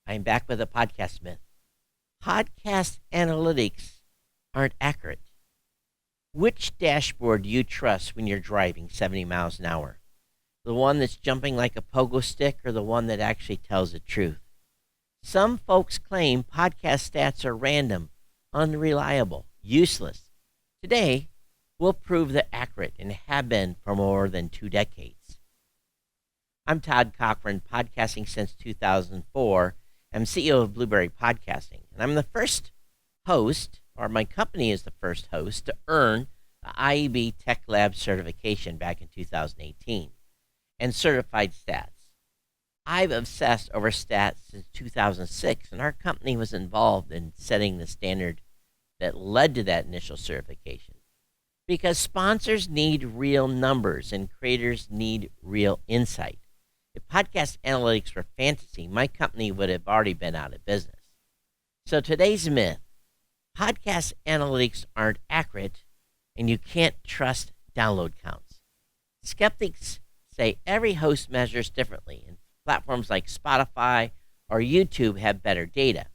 I'm back with a podcast myth. Podcast analytics aren't accurate. Which dashboard do you trust when you're driving 70 miles an hour? The one that's jumping like a pogo stick or the one that actually tells the truth? Some folks claim podcast stats are random, unreliable, useless. Today, we'll prove they're accurate and have been for more than 2 decades. I'm Todd Cochrane, podcasting since 2004. I'm CEO of Blubrry Podcasting, and I'm the first host, or my company is the first host, to earn the IEB Tech Lab certification back in 2018 and certified stats. I've obsessed over stats since 2006, and our company was involved in setting the standard that led to that initial certification. Because sponsors need real numbers and creators need real insight. If podcast analytics were fantasy, my company would have already been out of business. So today's myth: podcast analytics aren't accurate and you can't trust download counts. Skeptics say every host measures differently, and platforms like Spotify or YouTube have better data.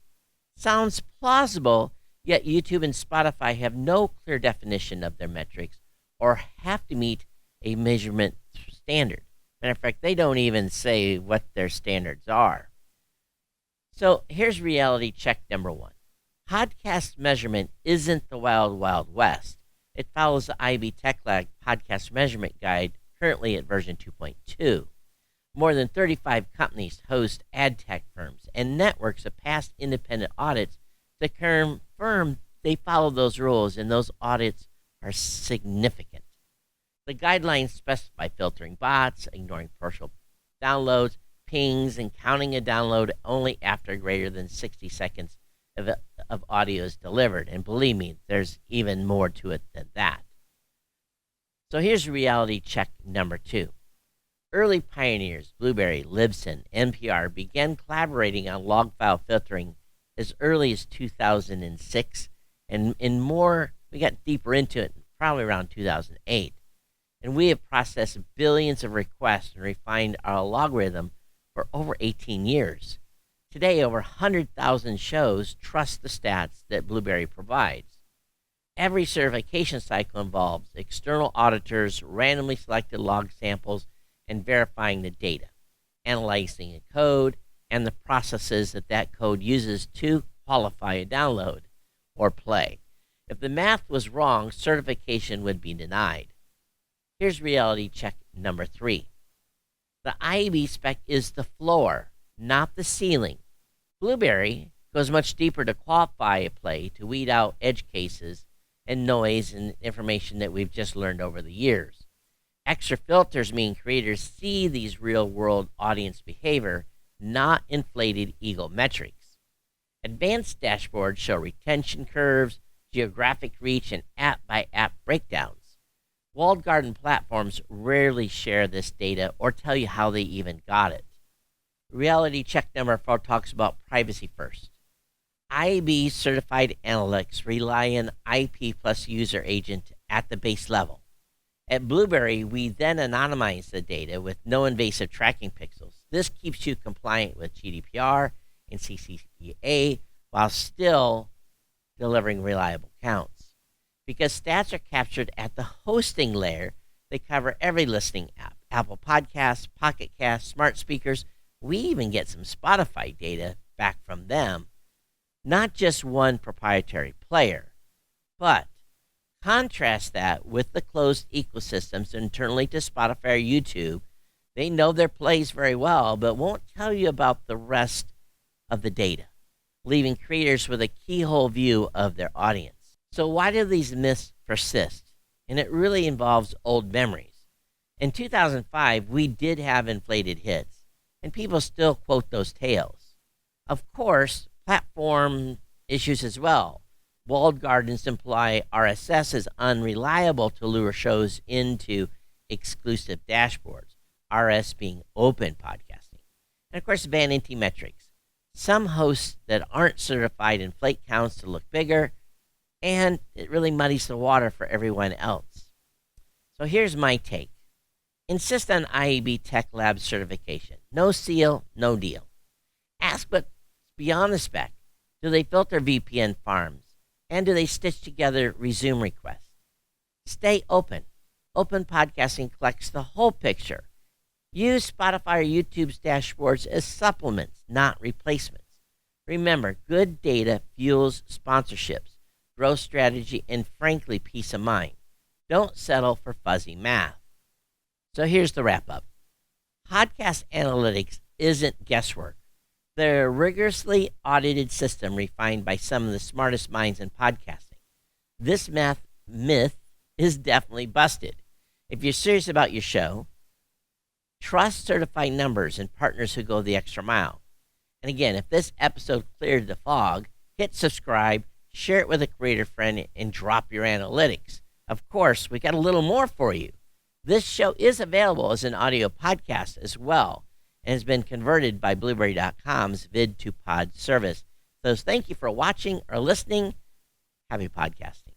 Sounds plausible, yet YouTube and Spotify have no clear definition of their metrics or have to meet a measurement standard. Matter of fact, they don't even say what their standards are. So here's reality check number 1. Podcast measurement isn't the wild, wild west. It follows the IB Tech Lab Podcast Measurement Guide, currently at version 2.2. More than 35 companies host ad tech firms and networks of past independent audits to confirm they follow those rules, and those audits are significant. The guidelines specify filtering bots, ignoring partial downloads, pings, and counting a download only after greater than 60 seconds of audio is delivered. And believe me, there's even more to it than that. So here's reality check number 2. Early pioneers, Blubrry, Libsyn, NPR, began collaborating on log file filtering as early as 2006, and we got deeper into it probably around 2008. And we have processed billions of requests and refined our algorithm for over 18 years. Today, over 100,000 shows trust the stats that Blubrry provides. Every certification cycle involves external auditors, randomly selected log samples, and verifying the data, analyzing a code, and the processes that code uses to qualify a download or play. If the math was wrong, certification would be denied. Here's reality check number 3. The IEB spec is the floor, not the ceiling. Blubrry goes much deeper to qualify a play, to weed out edge cases and noise and information that we've just learned over the years. Extra filters mean creators see these real-world audience behavior, not inflated ego metrics. Advanced dashboards show retention curves, geographic reach, and app-by-app breakdowns. Walled garden platforms rarely share this data or tell you how they even got it. Reality check number 4 talks about privacy first. IAB certified analytics rely on IP plus user agent at the base level. At Blubrry, we then anonymize the data with no invasive tracking pixels. This keeps you compliant with GDPR and CCPA while still delivering reliable counts. Because stats are captured at the hosting layer, they cover every listening app: Apple Podcasts, Pocket Casts, smart speakers. We even get some Spotify data back from them. Not just one proprietary player. But contrast that with the closed ecosystems internally to Spotify or YouTube. They know their plays very well, but won't tell you about the rest of the data, leaving creators with a keyhole view of their audience. So why do these myths persist? And it really involves old memories. In 2005, we did have inflated hits, and people still quote those tales. Of course, platform issues as well. Walled gardens imply RSS is unreliable to lure shows into exclusive dashboards, RS being open podcasting. And of course, vanity metrics. Some hosts that aren't certified inflate counts to look bigger, and it really muddies the water for everyone else. So here's my take. Insist on IEB Tech Lab certification. No seal, no deal. Ask what beyond the spec? Do they filter VPN farms? And do they stitch together resume requests? Stay open. Open podcasting collects the whole picture. Use Spotify or YouTube's dashboards as supplements, not replacements. Remember, good data fuels sponsorships, growth strategy, and frankly, peace of mind. Don't settle for fuzzy math. So here's the wrap up. Podcast analytics isn't guesswork. They're a rigorously audited system refined by some of the smartest minds in podcasting. This myth is definitely busted. If you're serious about your show, trust certified numbers and partners who go the extra mile. And again, if this episode cleared the fog, hit subscribe, share it with a creator friend, and drop your analytics. Of course, we got a little more for you. This show is available as an audio podcast as well, and has been converted by Blubrry.com's vid to pod service. So thank you for watching or listening. Happy podcasting.